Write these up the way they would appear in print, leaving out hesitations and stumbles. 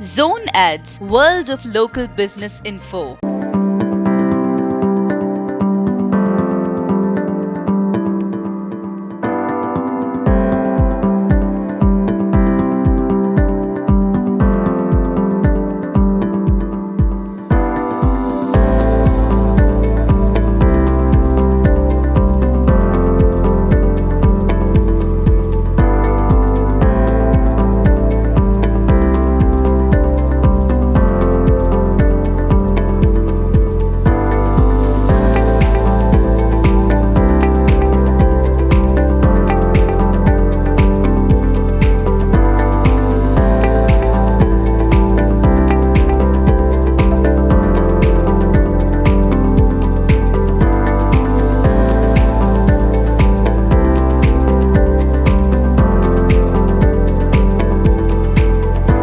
Zone Ads, World of Local Business Info.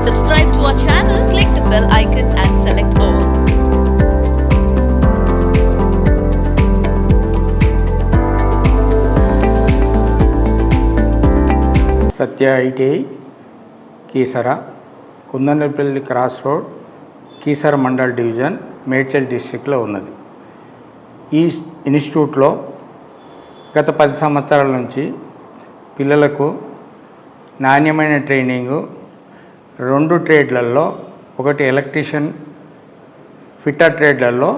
Subscribe to our channel, click the bell icon and select all. Satya ITI Keesara Kundanapalli cross road Keesara mandal division Medchal డిస్ట్రిక్ట్లో ఉన్నది. ఈ ఇన్స్టిట్యూట్లో గత 10 సంవత్సరాల నుంచి పిల్లలకు నాణ్యమైన ట్రైనింగు 2 ట్రేడ్లలో, ఒకటి ఎలక్ట్రీషియన్, ఫిట్టర్ ట్రేడ్లలో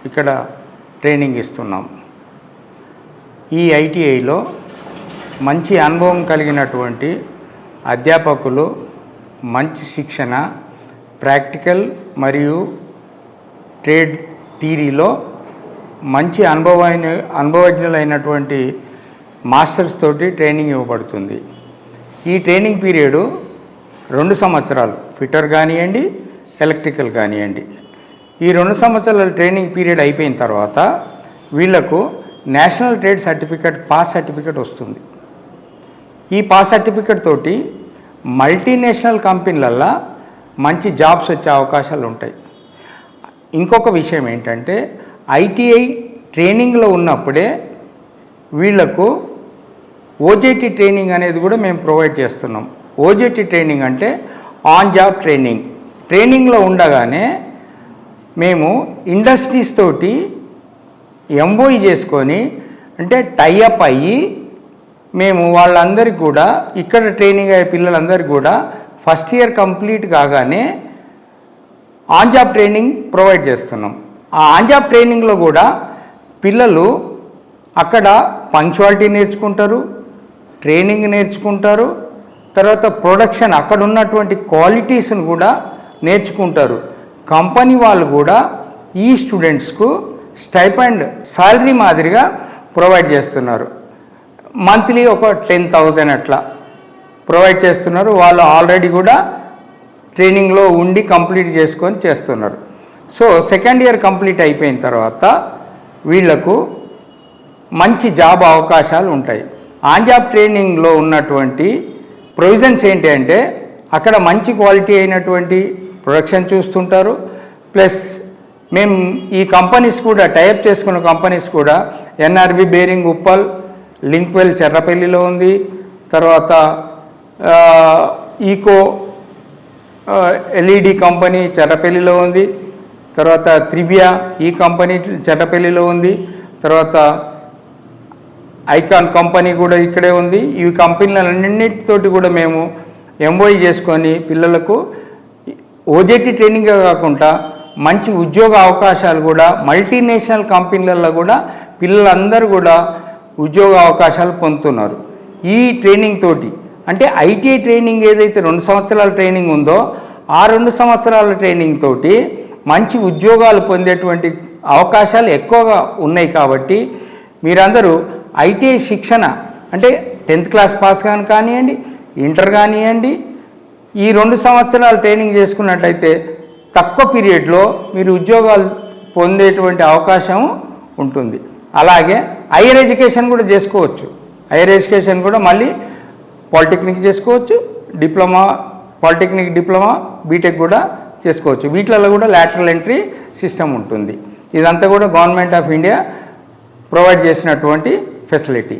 ఇక్కడ ట్రైనింగ్ ఇస్తున్నాం. ఈ ఐటీఐలో మంచి అనుభవం కలిగినటువంటి అధ్యాపకులు, మంచి శిక్షణ, ప్రాక్టికల్ మరియు ట్రేడ్ థియరీలో మంచి అనుభవజ్ఞులైనటువంటి మాస్టర్స్ తోటి ట్రైనింగ్ ఇవ్వబడుతుంది. ఈ ట్రైనింగ్ పీరియడు 2 సంవత్సరాలు, ఫిట్టర్ కానివ్వండి, ఎలక్ట్రికల్ కానివ్వండి. ఈ 2 సంవత్సరాల ట్రైనింగ్ పీరియడ్ అయిపోయిన తర్వాత వీళ్లకు national trade certificate, pass certificate వస్తుంది. ఈ పాస్ సర్టిఫికేట్ తోటి మల్టీనేషనల్ కంపెనీలల్లో మంచి జాబ్స్ వచ్చే అవకాశాలు ఉంటాయి. ఇంకొక విషయం ఏంటంటే ఐటీఐ ట్రైనింగ్లో ఉన్నప్పుడే వీళ్లకు ఓజేటీ ట్రైనింగ్ అనేది కూడా మేము ప్రొవైడ్ చేస్తున్నాం. ఓజేటీ ట్రైనింగ్ అంటే ఆన్ జాబ్ ట్రైనింగ్. ట్రైనింగ్లో ఉండగానే మేము ఇండస్ట్రీస్ తోటి ఎంఓఈ చేసుకొని, అంటే టైఅప్ అయ్యి మేము వాళ్ళందరికీ కూడా, ఇక్కడ ట్రైనింగ్ అయ్యే పిల్లలందరికీ కూడా ఫస్ట్ ఇయర్ కంప్లీట్ కాగానే ఆన్ జాబ్ ట్రైనింగ్ ప్రొవైడ్ చేస్తున్నాం. ఆ ఆన్ జాబ్ ట్రైనింగ్లో కూడా పిల్లలు అక్కడ పంక్చువాలిటీ నేర్చుకుంటారు, ట్రైనింగ్ నేర్చుకుంటారు, తర్వాత ప్రొడక్షన్, అక్కడ ఉన్నటువంటి క్వాలిటీస్ను కూడా నేర్చుకుంటారు. కంపెనీ వాళ్ళు కూడా ఈ స్టూడెంట్స్కు స్టైపెండ్ సాలరీ మాదిరిగా ప్రొవైడ్ చేస్తున్నారు. మంత్లీ ఒక 10,000 అట్లా ప్రొవైడ్ చేస్తున్నారు. వాళ్ళు ఆల్రెడీ కూడా ట్రైనింగ్లో ఉండి కంప్లీట్ చేసుకొని చేస్తున్నారు. సో సెకండ్ ఇయర్ కంప్లీట్ అయిపోయిన తర్వాత వీళ్లకు మంచి జాబ్ అవకాశాలు ఉంటాయి. ఆన్ జాబ్ ట్రైనింగ్లో ఉన్నటువంటి ప్రొవిజన్స్ ఏంటి అంటే అక్కడ మంచి క్వాలిటీ అయినటువంటి ప్రొడక్షన్ చూస్తుంటారు. ప్లస్ మేము ఈ కంపెనీస్ కూడా టైఅప్ చేసుకున్న కంపెనీస్ కూడా ఎన్ఆర్బి బేరింగ్ ఉప్పల్, లింక్వెల్ చెర్రపల్లిలో ఉంది, తర్వాత ఈకో ఎల్ఈడి కంపెనీ చెర్రపల్లిలో ఉంది, తర్వాత త్రిబియా ఈ కంపెనీ చెర్రపల్లిలో ఉంది, తర్వాత ఐకాన్ కంపెనీ కూడా ఇక్కడే ఉంది. ఈ కంపెనీలన్నిటితోటి కూడా మేము ఎంఓఈ చేసుకొని పిల్లలకు ఓజేటీ ట్రైనింగే కాకుండా మంచి ఉద్యోగ అవకాశాలు కూడా మల్టీనేషనల్ కంపెనీలలో కూడా పిల్లలందరూ కూడా ఉద్యోగ అవకాశాలు పొందుతున్నారు ఈ ట్రైనింగ్ తోటి. అంటే ఐటీఐ ట్రైనింగ్ ఏదైతే 2 సంవత్సరాల ట్రైనింగ్ ఉందో ఆ 2 సంవత్సరాల ట్రైనింగ్ తోటి మంచి ఉద్యోగాలు పొందేటువంటి అవకాశాలు ఎక్కువగా ఉన్నాయి. కాబట్టి మీరందరూ ఐటీఐ శిక్షణ, అంటే 10th క్లాస్ పాస్ కానివ్వండి, ఇంటర్ కానివ్వండి, ఈ 2 సంవత్సరాలు ట్రైనింగ్ చేసుకున్నట్లయితే తక్కువ పీరియడ్లో మీరు ఉద్యోగాలు పొందేటువంటి అవకాశం ఉంటుంది. అలాగే హైయర్ ఎడ్యుకేషన్ కూడా చేసుకోవచ్చు. హైయర్ ఎడ్యుకేషన్ కూడా మళ్ళీ పాలిటెక్నిక్ చేసుకోవచ్చు, డిప్లొమా, పాలిటెక్నిక్ డిప్లొమా, బీటెక్ కూడా చేసుకోవచ్చు. వీటిలలో కూడా లాటరల్ ఎంట్రీ సిస్టమ్ ఉంటుంది. ఇదంతా కూడా గవర్నమెంట్ ఆఫ్ ఇండియా ప్రొవైడ్ చేసినటువంటి ఫెసిలిటీ.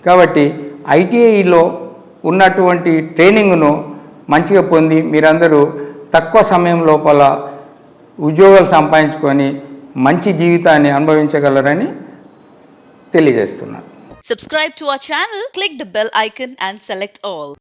కాబట్టి ఐటీఐలో ఉన్నటువంటి ట్రైనింగ్ను మంచిగా పొంది మీరందరూ తక్కువ సమయం లోపల ఉద్యోగాలు సంపాదించుకొని మంచి జీవితాన్ని అనుభవించగలరని తెలియజేస్తున్నాను. Subscribe to our channel, click the bell icon and select all.